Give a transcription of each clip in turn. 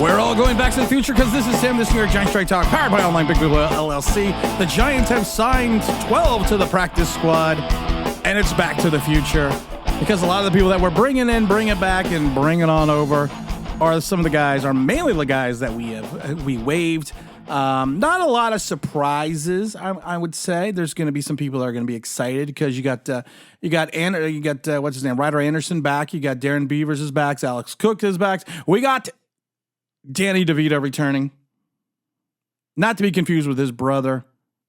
We're all going back to the future because this is Tim. This is New York Giants Strike Talk, powered by Online Big Blue LLC. The Giants have signed 12 to the practice squad, and it's back to the future because a lot of the people that we're bringing in, bringing back, and bringing on over are some of the guys, are mainly the guys that we waived. Not a lot of surprises, I would say. There's going to be some people that are going to be excited because you got what's his name, Ryder Anderson back. You got Darren Beavers is back. Alex Cook is back. We got Danny DeVito returning, not to be confused with his brother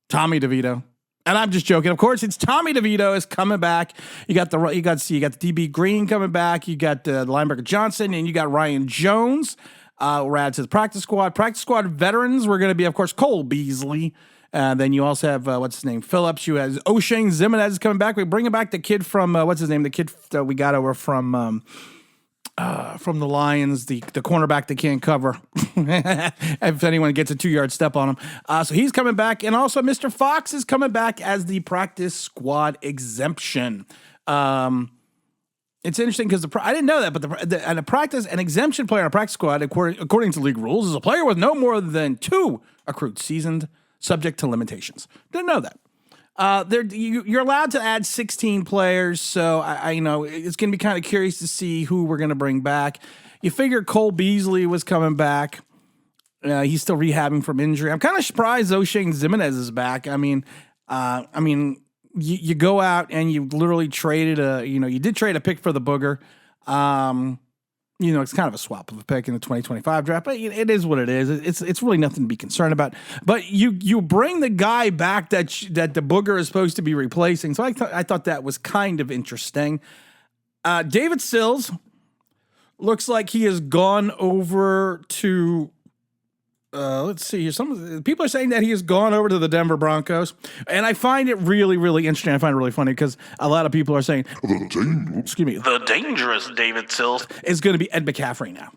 Tommy DeVito. And I'm just joking. Of course, it's Tommy DeVito is coming back. You got the DB Green coming back. You got the linebacker Johnson, and you got Ryan Jones. We're added to the practice squad. Practice squad veterans. We're going to be, of course, Cole Beasley. Then you also have what's his name, Phillips. You have O'Shane Zimenez coming back. We're bringing back the kid from what's his name, the kid that we got over from the Lions, the cornerback that can't cover. If anyone gets a 2-yard step on him. So he's coming back. And also Mr. Fox is coming back as the practice squad exemption. It's interesting because I didn't know that, but an exemption player on a practice squad, according to league rules, is a player with no more than 2 accrued seasons, subject to limitations. Didn't know that. You're allowed to add 16 players, so I know it's going to be kind of curious to see who we're going to bring back. You figure Cole Beasley was coming back. He's still rehabbing from injury. I'm kind of surprised O'Shane Zimenez is back. You go out and you literally traded you did trade a pick for the booger. It's kind of a swap of a pick in the 2025 draft, but it is what it is. It's really nothing to be concerned about. But you bring the guy back that the booger is supposed to be replacing. So I thought that was kind of interesting. David Sills looks like he has gone over to. Let's see here. Some people are saying that he has gone over to the Denver Broncos, and I find it really, really interesting. I find it really funny because a lot of people are saying, the dangerous David Sills is going to be Ed McCaffrey now,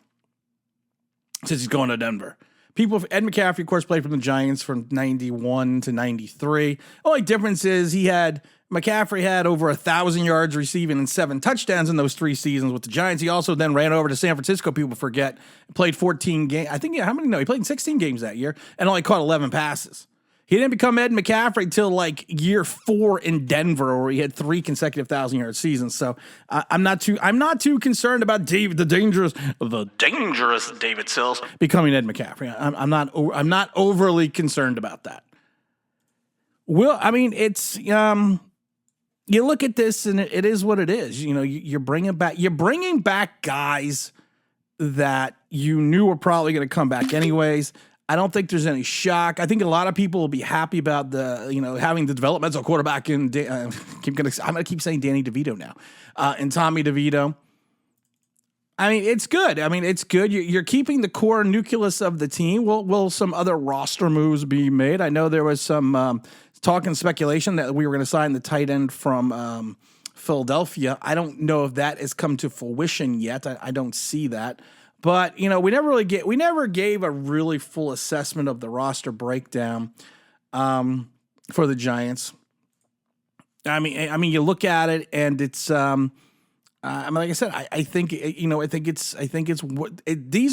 since he's going to Denver. Ed McCaffrey, of course, played for the Giants from 91 to 93. Only difference is McCaffrey had over 1,000 yards receiving and 7 touchdowns in those 3 seasons with the Giants. He also then ran over to San Francisco. People forget, played 14 games. I think, how many? No, he played in 16 games that year and only caught 11 passes. He didn't become Ed McCaffrey till like year 4 in Denver, where he had 3 consecutive 1,000-yard seasons. So I'm not too concerned about the dangerous David Sills becoming Ed McCaffrey. I'm not overly concerned about that. It's you look at this and it is what it is. You're bringing back guys that you knew were probably going to come back anyways. I don't think there's any shock. I think a lot of people will be happy about having the developmental quarterback in. I'm going to keep saying Danny DeVito now, and Tommy DeVito. It's good. It's good. You're keeping the core nucleus of the team. Will some other roster moves be made? I know there was some talk and speculation that we were going to sign the tight end from Philadelphia. I don't know if that has come to fruition yet. I don't see that. But, we never gave a really full assessment of the roster breakdown for the Giants. You look at it and it's like I said, I think these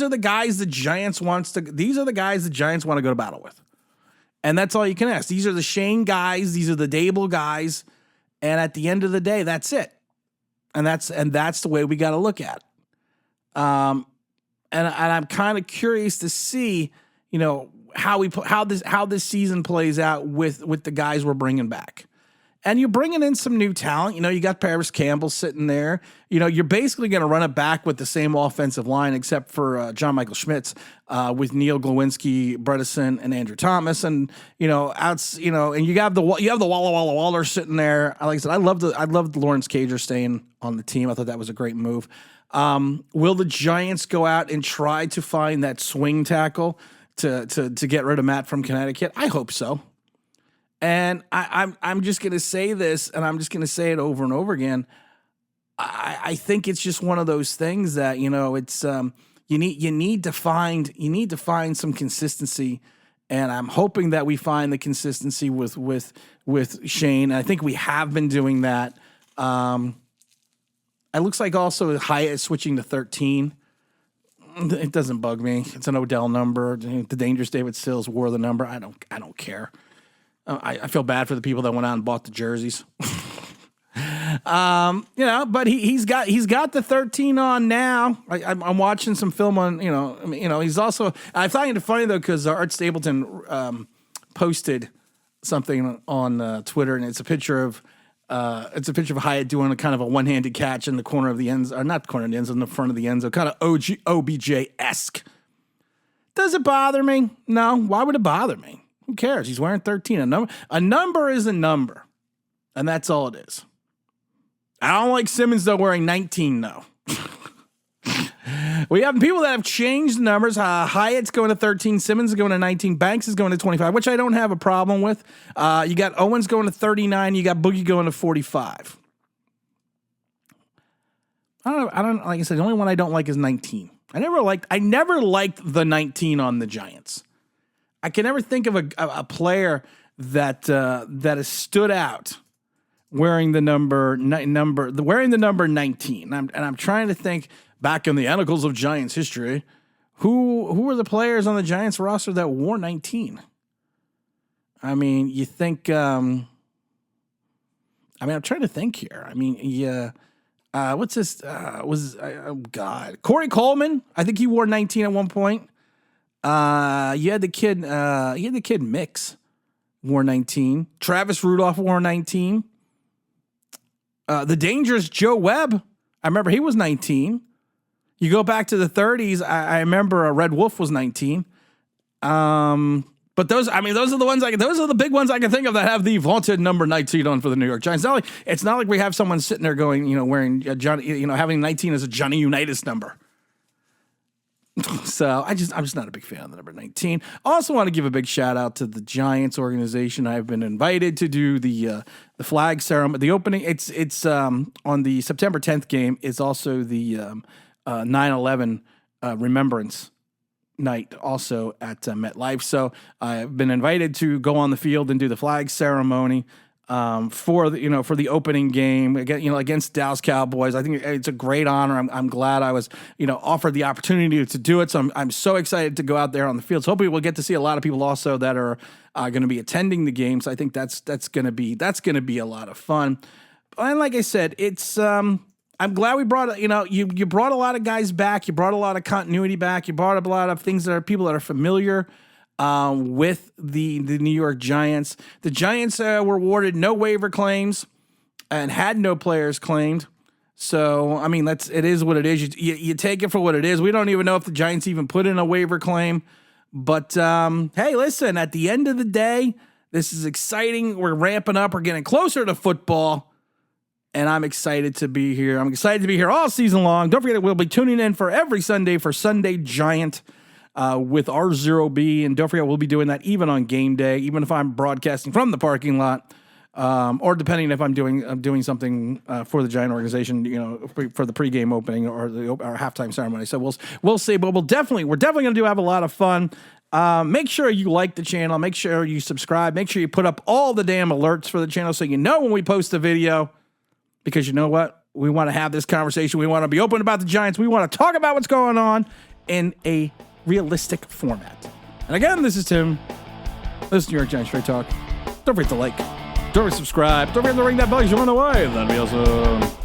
are the guys the Giants want to go to battle with. And that's all you can ask. These are the Shane guys, these are the Dable guys, and at the end of the day, that's it. And that's the way we got to look at it. And I'm kind of curious to see, how this season plays out with the guys we're bringing back. And you're bringing in some new talent. You got Paris Campbell sitting there. You're basically going to run it back with the same offensive line, except for John Michael Schmitz, with Neil Glowinski, Bredesen, and Andrew Thomas. And and you have the Walla Walla Waller sitting there. Like I said, I loved Lawrence Cager staying on the team. I thought that was a great move. Will the Giants go out and try to find that swing tackle to get rid of Matt from Connecticut? I hope so. And I'm just going to say this, and I'm just going to say it over and over again. I think it's just one of those things that it's you need to find some consistency, and I'm hoping that we find the consistency with Shane. I think we have been doing that. It looks like also Hyatt is switching to 13. It doesn't bug me. It's an Odell number. The Dangerous David Sills wore the number. I don't care. I feel bad for the people that went out and bought the jerseys. But he's got the 13 on now. I'm watching some film on, he's also, I find it funny though, because Art Stapleton posted something on Twitter, and it's a picture of Hyatt doing a kind of a one-handed catch in the corner of the ends, or not the corner of the ends, in the front of the end zone, kind of OBJ-esque. Does it bother me? No. Why would it bother me? Who cares? He's wearing 13. A number is a number, and that's all it is. I don't like Simmons, though, wearing 19, though. We have people that have changed the numbers. Hyatt's going to 13. Simmons is going to 19. Banks is going to 25, which I don't have a problem with. You got Owens going to 39. You got Boogie going to 45. I don't. Like I said, the only one I don't like is 19. I never liked the 19 on the Giants. I can never think of a player that has stood out wearing the number 19. I'm trying to think back in the annals of Giants history, who were the players on the Giants roster that wore 19? I mean, you think I'm trying to think here. I mean, yeah. What's this? Corey Coleman. I think he wore 19 at one point. You had the kid Mix wore 19. Travis Rudolph wore 19. The dangerous Joe Webb. I remember he was 19. You go back to the 30s. I remember Red Wolf was 19. But those are the big ones I can think of that have the vaunted number 19 on for the New York Giants. It's not like we have someone sitting there going, wearing Johnny, having 19 as a Johnny Unitas number. So I'm just not a big fan of the number 19. Also want to give a big shout out to the Giants organization. I've been invited to do the flag ceremony, the opening. It's on the September 10th game. It's also the 9/11 remembrance night also at MetLife. So I've been invited to go on the field and do the flag ceremony for the opening game against Dallas Cowboys. I think it's a great honor. I'm glad I was offered the opportunity to do it. So I'm so excited to go out there on the field. So hopefully we'll get to see a lot of people also that are going to be attending the games. I think that's going to be a lot of fun. And like I said, it's I'm glad we brought you brought a lot of guys back. You brought a lot of continuity back. You brought up a lot of things that are people that are familiar with the New York Giants. The Giants were awarded no waiver claims and had no players claimed. So, I mean, it is what it is. You take it for what it is. We don't even know if the Giants even put in a waiver claim. But, hey, listen, at the end of the day, this is exciting. We're ramping up. We're getting closer to football. And I'm excited to be here. I'm excited to be here all season long. Don't forget, we'll be tuning in for every Sunday for Sunday Giant with R0B. And don't forget, we'll be doing that even on game day, even if I'm broadcasting from the parking lot, or depending if I'm doing something for the Giant organization, for the pregame opening or our halftime ceremony. So we'll see. But we're definitely going to have a lot of fun. Make sure you like the channel. Make sure you subscribe. Make sure you put up all the damn alerts for the channel so you know when we post a video. Because you know what? We want to have this conversation. We want to be open about the Giants. We want to talk about what's going on in a realistic format. And again, this is Tim. This is New York Giants Straight Talk. Don't forget to like. Don't forget to subscribe. Don't forget to ring that bell. You want to know why. That'd be awesome.